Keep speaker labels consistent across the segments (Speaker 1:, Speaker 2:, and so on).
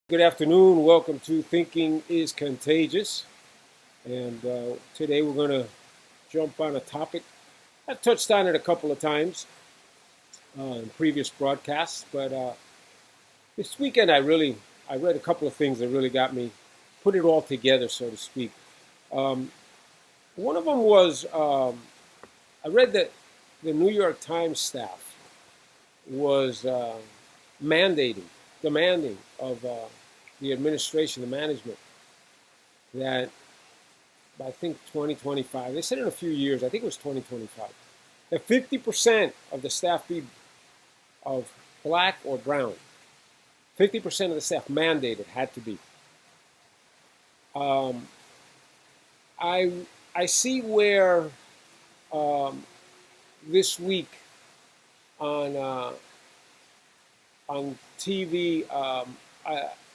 Speaker 1: Good afternoon. Welcome to Thinking is Contagious. And today we're going to jump on a topic. I've touched on it a couple of times in previous broadcasts, but this weekend I read a couple of things that really got me, put it all together, so to speak. Um, One of them was I read that the New York Times staff was mandating, demanding of the administration, the management, that I think 2025. They said in a few years, I think it was 2025, that 50% of the staff be of black or brown. 50% of the staff mandated had to be. Um, I I see where um, this week on on TV,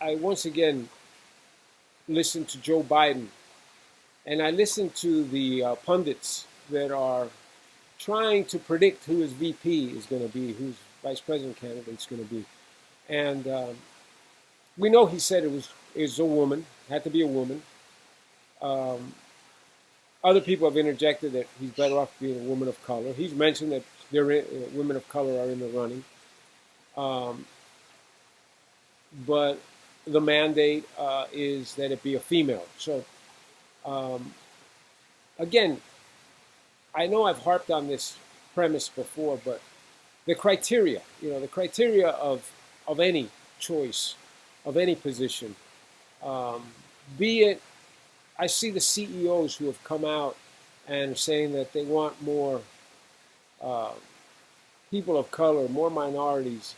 Speaker 1: I once again listened to Joe Biden, and I listened to the pundits that are trying to predict who his VP is going to be, whose vice president candidate is going to be. And we know he said it was a woman, had to be a woman. Um, Other people have interjected that he's better off being a woman of color. He's mentioned that women of color are in the running. Um, but the mandate is that it be a female. So, um, again, I know I've harped on this premise before, but the criteria of any choice, of any position, um, be it, I see the CEOs who have come out and saying that they want more uh, people of color, more minorities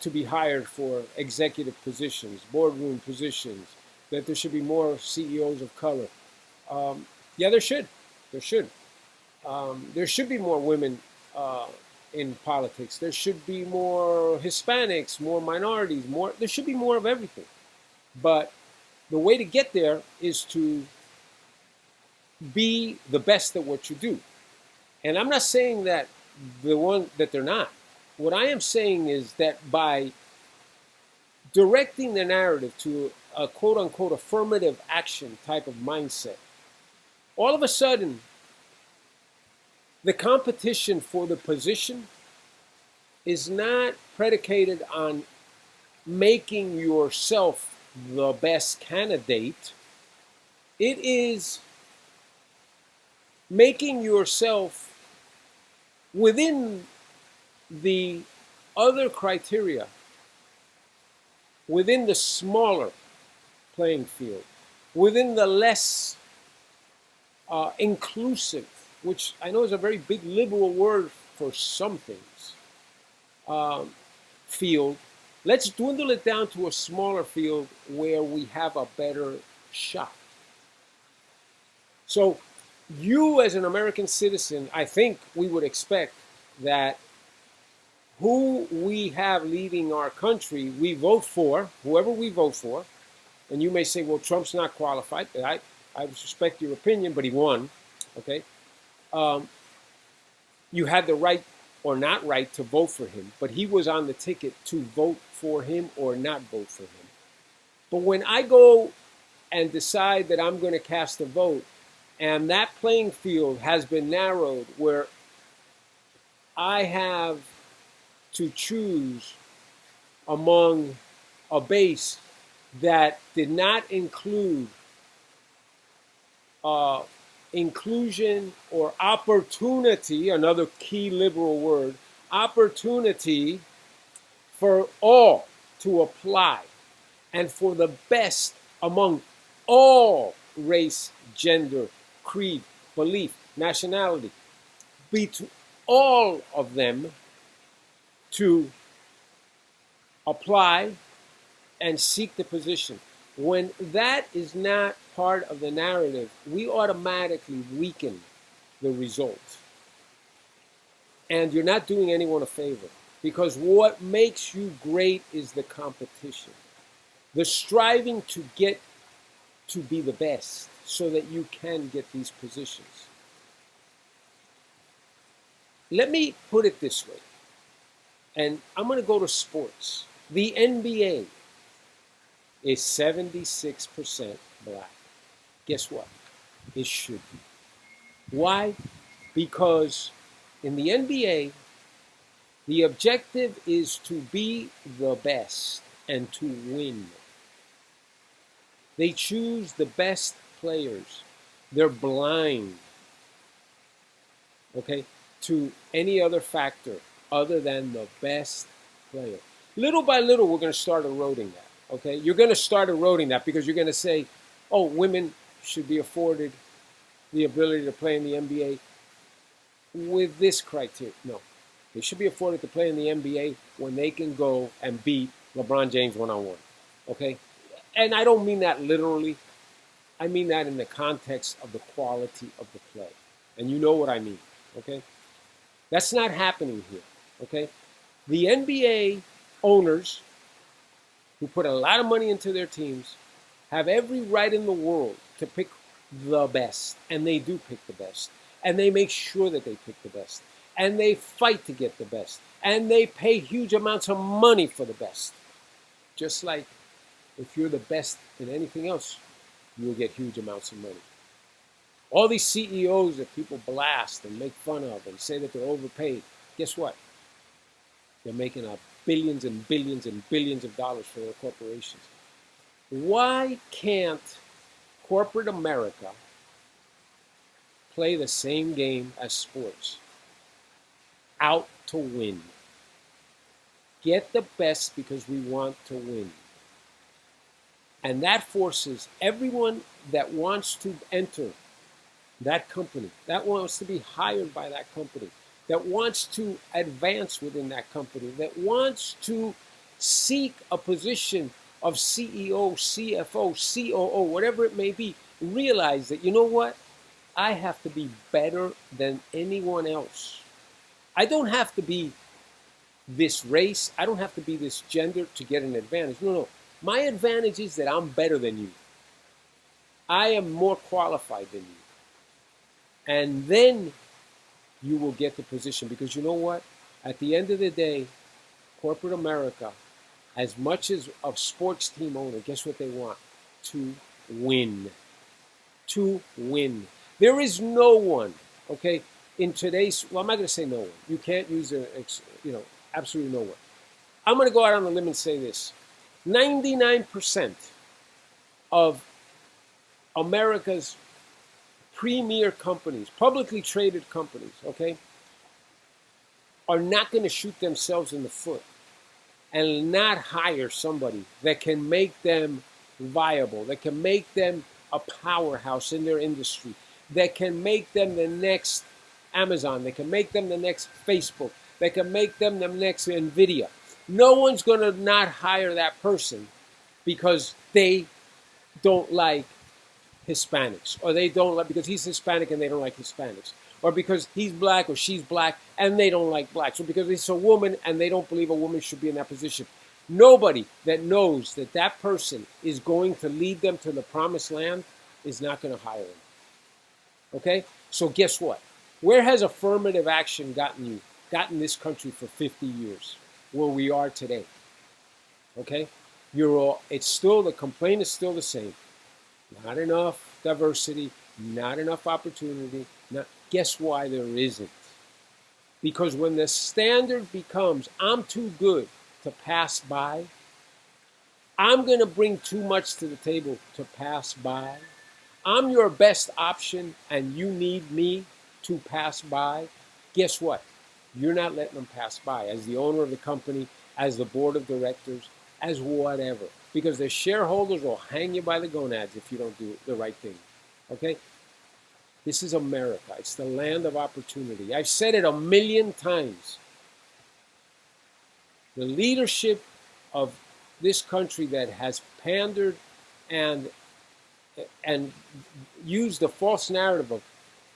Speaker 1: to be hired for executive positions, boardroom positions, that there should be more CEOs of color. Um, yeah, there should. There should. There should be more women uh, in politics. There should be more Hispanics, more minorities, more. There should be more of everything. But the way to get there is to be the best at what you do. And I'm not saying that they're not. What I am saying is that by directing the narrative to a quote unquote affirmative action type of mindset, all of a sudden the competition for the position is not predicated on making yourself the best candidate. It is making yourself within the other criteria, within the smaller playing field, within the less inclusive, which I know is a very big liberal word for some things, um, field. Let's dwindle it down to a smaller field where we have a better shot. So, you as an American citizen, I think we would expect that who we have leading our country, we vote for, whoever we vote for. And you may say, well, Trump's not qualified. I respect your opinion, but he won. Okay. Um, you had the right or not right to vote for him, but he was on the ticket to vote for him or not vote for him. But when I go and decide that I'm going to cast a vote, and that playing field has been narrowed where I have to choose among a base that did not include uh, inclusion or opportunity, another key liberal word, opportunity for all to apply and for the best among all race, gender, creed, belief, nationality, be to all of them to apply and seek the position. When that is not part of the narrative, we automatically weaken the result. And you're not doing anyone a favor because what makes you great is the competition, the striving to get to be the best so that you can get these positions. Let me put it this way, and I'm going to go to sports. The NBA. is 76% black. Guess what? It should be. Why? Because in the NBA, the objective is to be the best and to win. They choose the best players. They're blind, okay, to any other factor other than the best player. Little by little, we're going to start eroding that, okay? You're going to start eroding that because you're going to say, oh, women should be afforded the ability to play in the NBA with this criteria. No, they should be afforded to play in the NBA when they can go and beat LeBron James one-on-one, okay? And I don't mean that literally. I mean that in the context of the quality of the play. And you know what I mean, okay? That's not happening here, okay? The NBA owners who put a lot of money into their teams have every right in the world to pick the best. And they do pick the best. And they make sure that they pick the best. And they fight to get the best. And they pay huge amounts of money for the best. Just like if you're the best in anything else, you'll get huge amounts of money. All these CEOs that people blast and make fun of and say that they're overpaid, guess what? They're making up billions and billions and billions of dollars for their corporations. Why can't corporate America play the same game as sports? Out to win. Get the best because we want to win. And that forces everyone that wants to enter that company, that wants to be hired by that company, that wants to advance within that company, that wants to seek a position of CEO, CFO, COO, whatever it may be, realize that, you know what? I have to be better than anyone else. I don't have to be this race. I don't have to be this gender to get an advantage. No. My advantage is that I'm better than you. I am more qualified than you. And then you will get the position. Because you know what? At the end of the day, corporate America, as much as a sports team owner, guess what they want? To win. To win. There is no one, okay, in today's, well, I'm not going to say no one. You can't use absolutely no one. I'm going to go out on a limb and say this. 99% of America's premier companies, publicly traded companies, okay, are not going to shoot themselves in the foot and not hire somebody that can make them viable, that can make them a powerhouse in their industry, that can make them the next Amazon, that can make them the next Facebook, that can make them the next NVIDIA. No one's going to not hire that person because they don't like Hispanics, or they don't like, because he's Hispanic and they don't like Hispanics, or because he's black or she's black and they don't like blacks, or because it's a woman and they don't believe a woman should be in that position. Nobody that knows that that person is going to lead them to the promised land is not going to hire him. Okay? So guess what? Where has affirmative action gotten this country for 50 years, where we are today? Okay? It's still, the complaint is still the same. Not enough diversity, not enough opportunity. Guess why there isn't? Because when the standard becomes, I'm too good to pass by, I'm going to bring too much to the table to pass by, I'm your best option and you need me to pass by, guess what? You're not letting them pass by as the owner of the company, as the board of directors, as whatever. Because the shareholders will hang you by the gonads if you don't do the right thing. Okay? This is America. It's the land of opportunity. I've said it 1,000,000 times. The leadership of this country that has pandered and used the false narrative of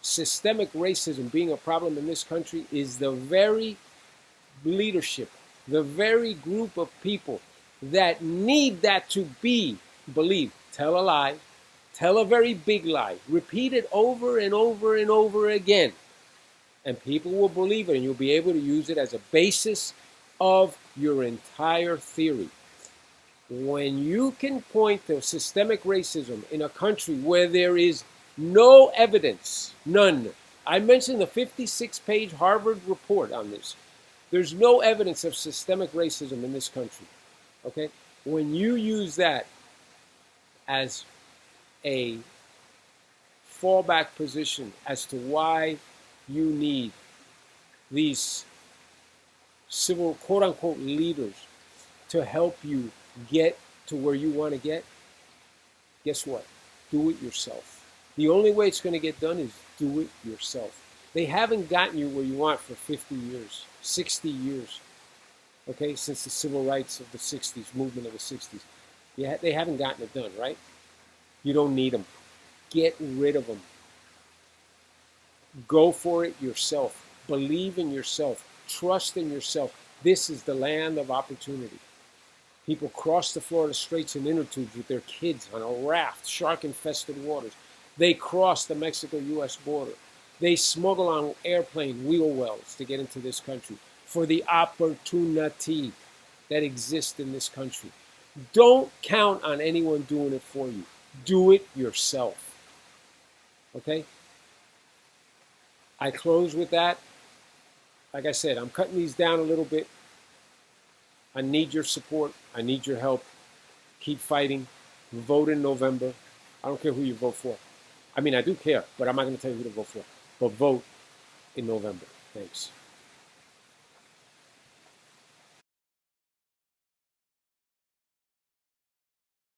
Speaker 1: systemic racism being a problem in this country is the very leadership, the very group of people that need that to be believed. Tell a lie, tell a very big lie, repeat it over and over and over again, and people will believe it, and you'll be able to use it as a basis of your entire theory. When you can point to systemic racism in a country where there is no evidence, none. I mentioned the 56-page Harvard report on this. There's no evidence of systemic racism in this country. Okay? When you use that as a fallback position as to why you need these civil, quote unquote, leaders to help you get to where you want to get, guess what? Do it yourself. The only way it's going to get done is do it yourself. They haven't gotten you where you want for 50 years, 60 years, okay, since the civil rights of the 60s, movement of the 60s. Yeah, they haven't gotten it done, right? You don't need them. Get rid of them. Go for it yourself. Believe in yourself. Trust in yourself. This is the land of opportunity. People cross the Florida Straits and inner tubes with their kids on a raft, shark-infested waters. They cross the Mexico-U.S. border. They smuggle on airplane wheel wells to get into this country for the opportunity that exists in this country. Don't count on anyone doing it for you. Do it yourself. Okay? I close with that. Like I said, I'm cutting these down a little bit. I need your support. I need your help. Keep fighting. Vote in November. I don't care who you vote for. I mean, I do care, but I'm not going to tell you who to vote for. But vote in November. Thanks.